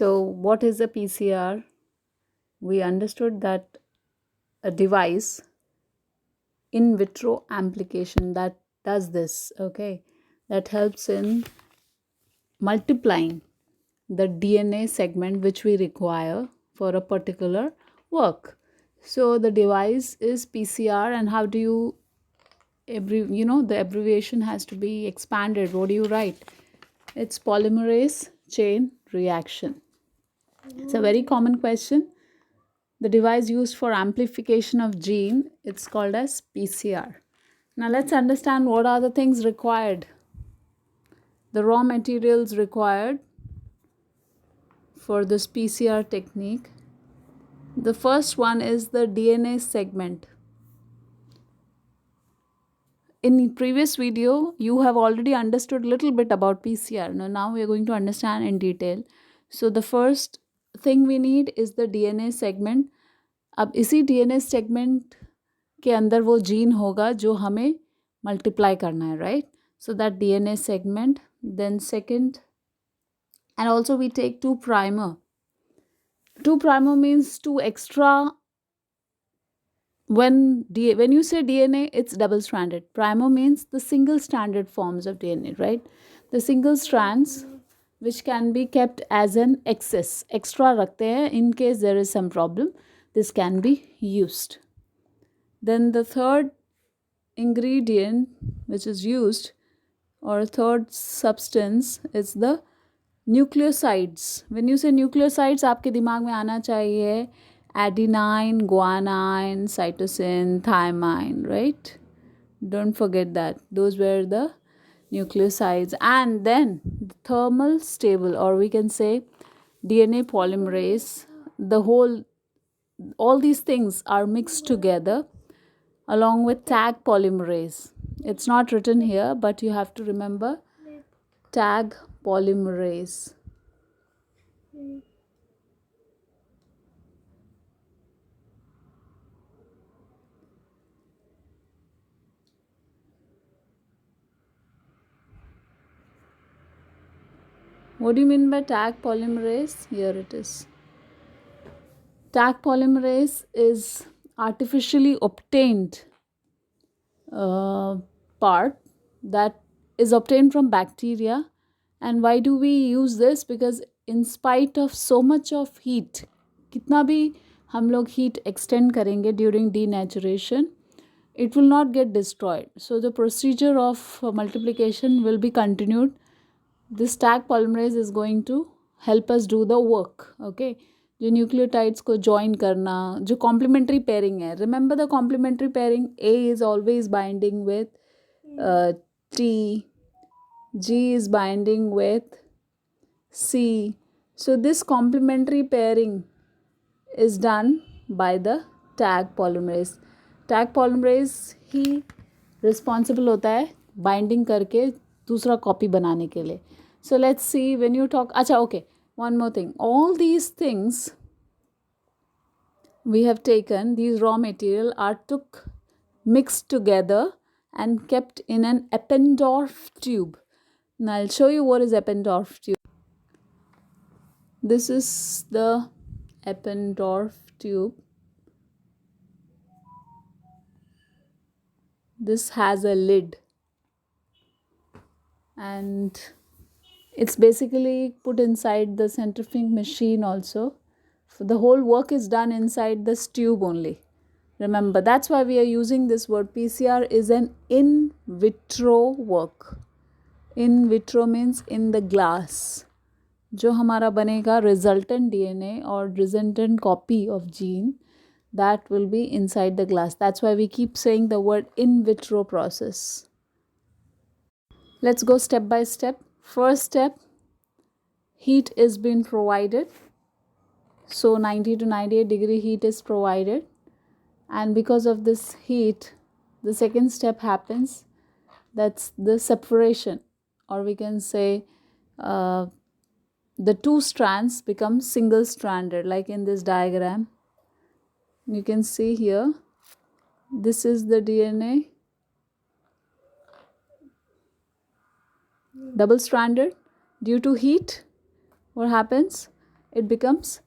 So, what is a PCR? We understood that a device in vitro application that does this, okay, that helps in multiplying the DNA segment which we require for a particular work. So the device is PCR, and how do you the abbreviation has to be expanded. What do you write? It's polymerase chain reaction. It's a very common question. The device used for amplification of gene, it's called as PCR. Now let's understand what are the things required. The raw materials required for this PCR technique. The first one is the DNA segment. In previous video, you have already understood a little bit about PCR. Now we are going to understand in detail. So the first thing we need is the DNA segment. अब इसी DNA segment के अंदर वो gene होगा जो हमें multiply करना है, right? So that DNA segment. Then second, and also we take 2 primer. 2 primer means 2 extra. When you say DNA, it's double stranded. Primer means the single stranded forms of DNA, right? The single strands which can be kept as an excess. Extra रखते हैं in case there is some problem. This can be used. Then the third ingredient which is used, or third substance, is the nucleosides. When you say nucleosides, आपके दिमाग में आना चाहिए adenine, guanine, cytosine, thymine, right? Don't forget that. Those were the nucleosides. And then the thermal stable, or we can say DNA polymerase, all these things are mixed together along with tag polymerase. It's not written here, but you have to remember tag polymerase. What do you mean by tag polymerase? Here it is. Tag polymerase is artificially obtained part that is obtained from bacteria. And why do we use this? Because in spite of so much of heat, कितना भी हम लोग heat extend करेंगे during denaturation, it will not get destroyed. So the procedure of multiplication will be continued. This tag polymerase is going to help us do the work, okay? जो nucleotides को join करना, जो complementary pairing है, remember the complementary pairing. A is always binding with T, G is binding with C. So this complementary pairing is done by the tag polymerase. Tag polymerase he responsible होता है binding करके दूसरा copy बनाने के लिए. So let's see when you talk. अच्छा, okay. One more thing. All these things we have taken, these raw material are mixed together and kept in an Eppendorf tube. Now I'll show you what is Eppendorf tube. This is the Eppendorf tube. This has a lid, and it's basically put inside the centrifuging machine also. The whole work is done inside this tube only. Remember, that's why we are using this word. PCR is an in vitro work. In vitro means in the glass. जो हमारा बनेगा resultant DNA or resultant copy of gene, that will be inside the glass. That's why we keep saying the word in vitro process. Let's go step by step. First step, heat is being provided. So 90 to 98 degree heat is provided. And because of this heat, the second step happens. That's the separation, or we can say the 2 strands become single stranded, like in this diagram. You can see here, this is the DNA, double stranded. Due to heat, what happens? it becomes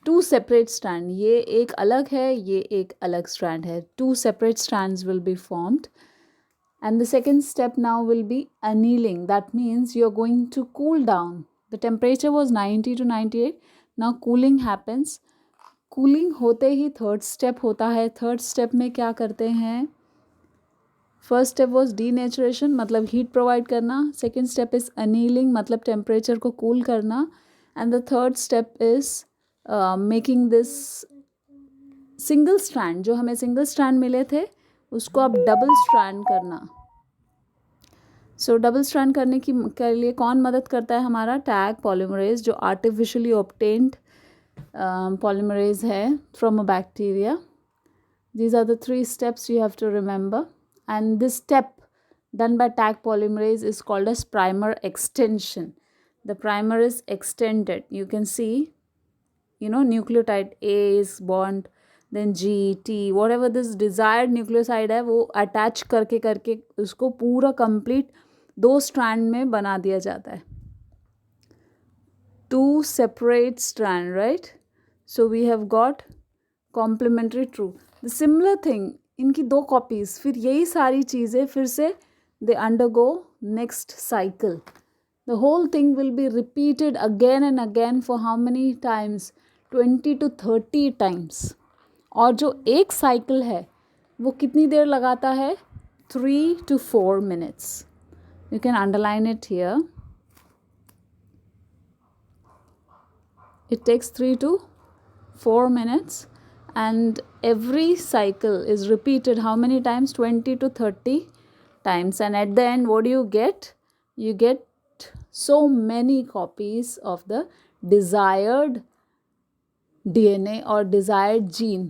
two separate strand. ये एक अलग है, ये एक अलग strand है. Two separate strands will be formed. And the second step now will be annealing. That means you're going to cool down. The temperature was 90 to 98. Now cooling happens. Cooling होते ही third step होता है. Third step में क्या करते हैं? First step was denaturation, मतलब heat provide करना. Second step is annealing, मतलब temperature को cool करना. And the third step is making this single strand. जो हमें single strand मिले थे उसको अब डबल स्ट्रैंड करना. सो डबल स्ट्रैंड करने की के लिए कौन मदद करता है? हमारा टैग पॉलीमरेज, जो आर्टिफिशियली ऑब्टेन्ड पॉलीमरेज है from a bacteria. These are the 3 steps you have to remember, and this step done by tag polymerase is called as primer extension. The primer is extended. You can see, nucleotide A is bond, then G, T, whatever this desired nucleoside है वो attach करके करके उसको पूरा complete 2 strand में बना दिया जाता है. 2 separate strand, right? So we have got complementary true. The similar thing, इनकी 2 copies, फिर यही सारी चीज़ें फिर से they undergo next cycle. The whole thing will be repeated again and again for how many times? 20 to 30 times. और जो एक साइकिल है वो कितनी देर लगाता है? 3 to 4 minutes. You can underline it here. It takes 3 to 4 minutes, and every cycle is repeated how many times? 20 to 30 times. And at the end, what do you get? You get so many copies of the desired DNA or desired gene.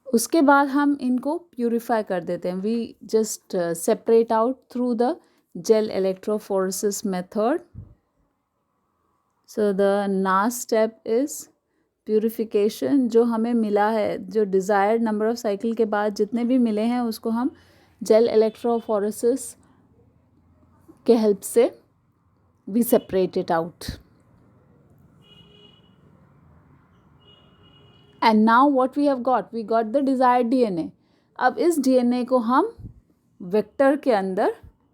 उसके बाद हम इनको purify कर देते हैं. We just separate out through the gel electrophoresis method. So the last step is purification. जो हमें मिला है, जो डिज़ायर्ड नंबर ऑफ साइकिल के बाद जितने भी मिले हैं उसको हम जेल इलेक्ट्रोफोरेसिस के हेल्प से we separate it out. And now what we have got? We got the desired DNA. अब इस DNA को हम वेक्टर के अंदर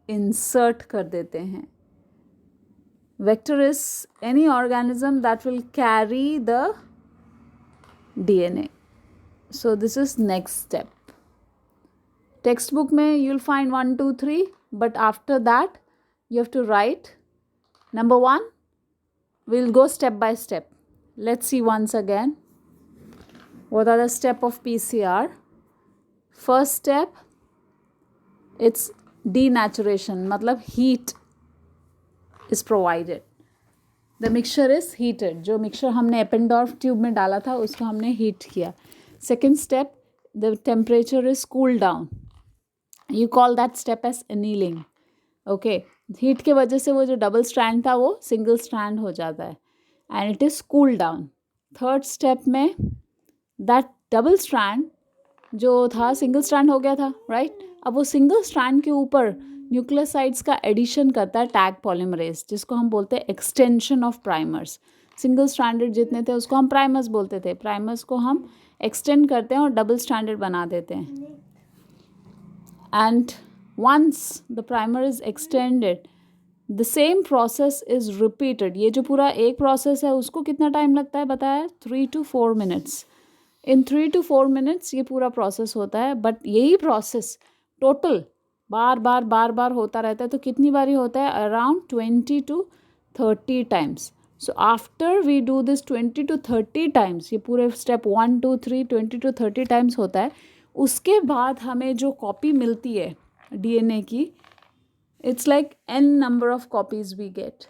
इंसर्ट कर देते हैं. Vector is any organism that will carry the DNA. So this is next step. Textbook में you'll find 1, 2, 3, but after that you have to write. Number 1, we'll go step by step. Let's see once again. What are the steps of PCR? First step, it's denaturation, मतलब heat is provided. The mixture is heated. जो mixture हमने Eppendorf tube में डाला था उसको हमने heat किया. Second step, the temperature is cooled down. You call that step as annealing. Okay. Heat के वजह से वो जो double strand था वो single strand हो जाता है. And it is cooled down. Third step में दैट डबल स्ट्रैंड जो था सिंगल स्ट्रैंड हो गया था, राइट? अब वो सिंगल स्ट्रैंड के ऊपर न्यूक्लियोसाइड्स का एडिशन करता है टैग पॉलीमरेज, जिसको हम बोलते हैं extension of primers. Single stranded जितने थे उसको हम प्राइमर्स बोलते थे. प्राइमर्स को हम एक्सटेंड करते हैं और डबल स्ट्रैंडेड बना देते हैं. And once the primer is extended, the same process is repeated. ये जो पूरा एक प्रोसेस है उसको कितना टाइम लगता है बताया? 3 to 4 minutes. In 3 to 4 minutes ये पूरा प्रोसेस होता है. बट यही प्रोसेस टोटल बार बार होता रहता है. तो कितनी बारी होता है? Around 20 to 30 times. So after we do this 20 to 30 times, ये पूरे स्टेप 1, 2, 3 20 to 30 times होता है. उसके बाद हमें जो कॉपी मिलती है DNA की, it's like n number of copies we get.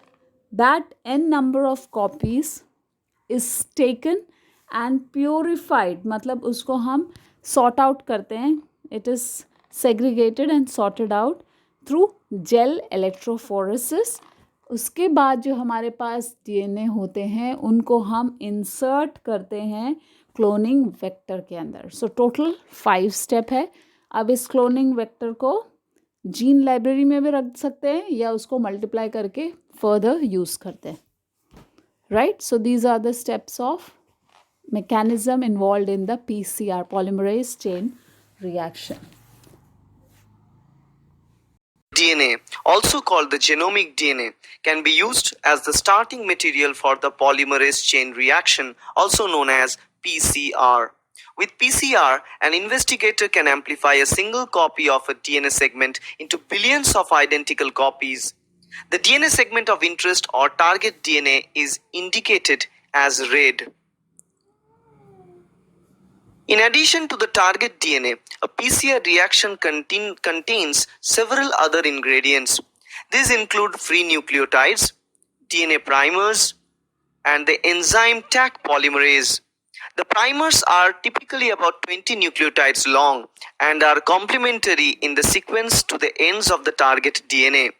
That n number of copies is taken and purified, मतलब उसको हम sort out करते हैं. It is segregated and sorted out through gel electrophoresis. उसके बाद जो हमारे पास DNA होते हैं उनको हम insert करते हैं क्लोनिंग वेक्टर के अंदर. सो टोटल 5 स्टेप है. अब इस क्लोनिंग वेक्टर को जीन लाइब्रेरी में भी रख सकते हैं या उसको मल्टीप्लाई करके फर्दर यूज़ करते हैं. right? So these are the steps of mechanism involved in the PCR, polymerase chain reaction. DNA, also called the genomic DNA, can be used as the starting material for the polymerase chain reaction, also known as PCR. With PCR, an investigator can amplify a single copy of a DNA segment into billions of identical copies. The DNA segment of interest or target DNA is indicated as red. In addition to the target DNA, a PCR reaction contains several other ingredients. These include free nucleotides, DNA primers, and the enzyme Taq polymerase. The primers are typically about 20 nucleotides long and are complementary in the sequence to the ends of the target DNA.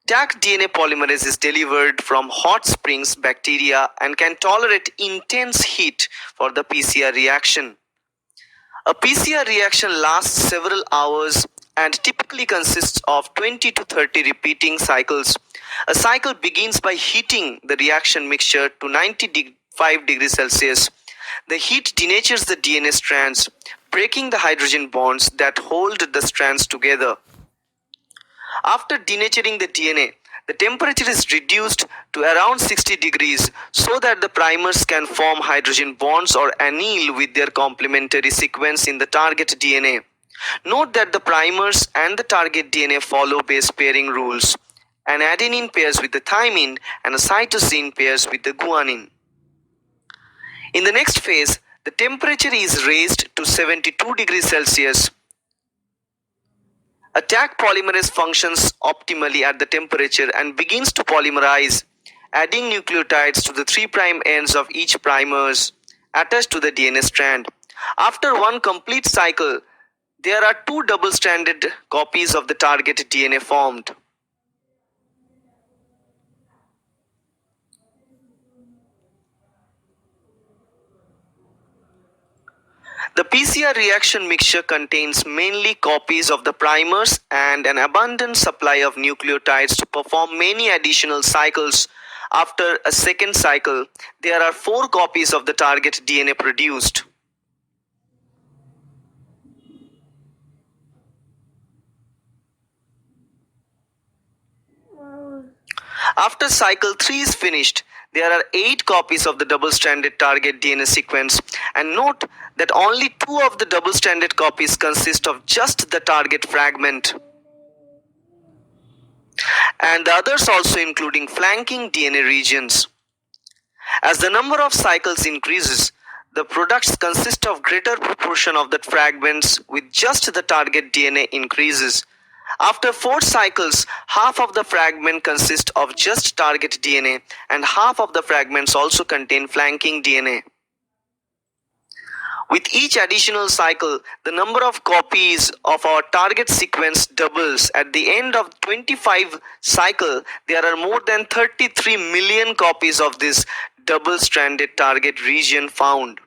Taq DNA polymerase is delivered from hot springs bacteria and can tolerate intense heat for the PCR reaction. A PCR reaction lasts several hours and typically consists of 20 to 30 repeating cycles. A cycle begins by heating the reaction mixture to 95 degrees Celsius. The heat denatures the DNA strands, breaking the hydrogen bonds that hold the strands together. After denaturing the DNA, the temperature is reduced to around 60 degrees so that the primers can form hydrogen bonds or anneal with their complementary sequence in the target DNA. Note that the primers and the target DNA follow base pairing rules. An adenine pairs with the thymine and a cytosine pairs with the guanine. In the next phase, the temperature is raised to 72 degrees Celsius. A Taq polymerase functions optimally at the temperature and begins to polymerize, adding nucleotides to the 3' ends of each primers attached to the DNA strand. After one complete cycle, there are 2 double-stranded copies of the target DNA formed. The PCR reaction mixture contains mainly copies of the primers and an abundant supply of nucleotides to perform many additional cycles. After a second cycle, there are 4 copies of the target DNA produced. After cycle 3 is finished, there are 8 copies of the double-stranded target DNA sequence, and note that only 2 of the double-stranded copies consist of just the target fragment, and the others also including flanking DNA regions. As the number of cycles increases, the products consist of greater proportion of the fragments with just the target DNA increases. After 4 cycles, half of the fragment consists of just target DNA and half of the fragments also contain flanking DNA. With each additional cycle, the number of copies of our target sequence doubles. At the end of 25 cycle, there are more than 33 million copies of this double-stranded target region found.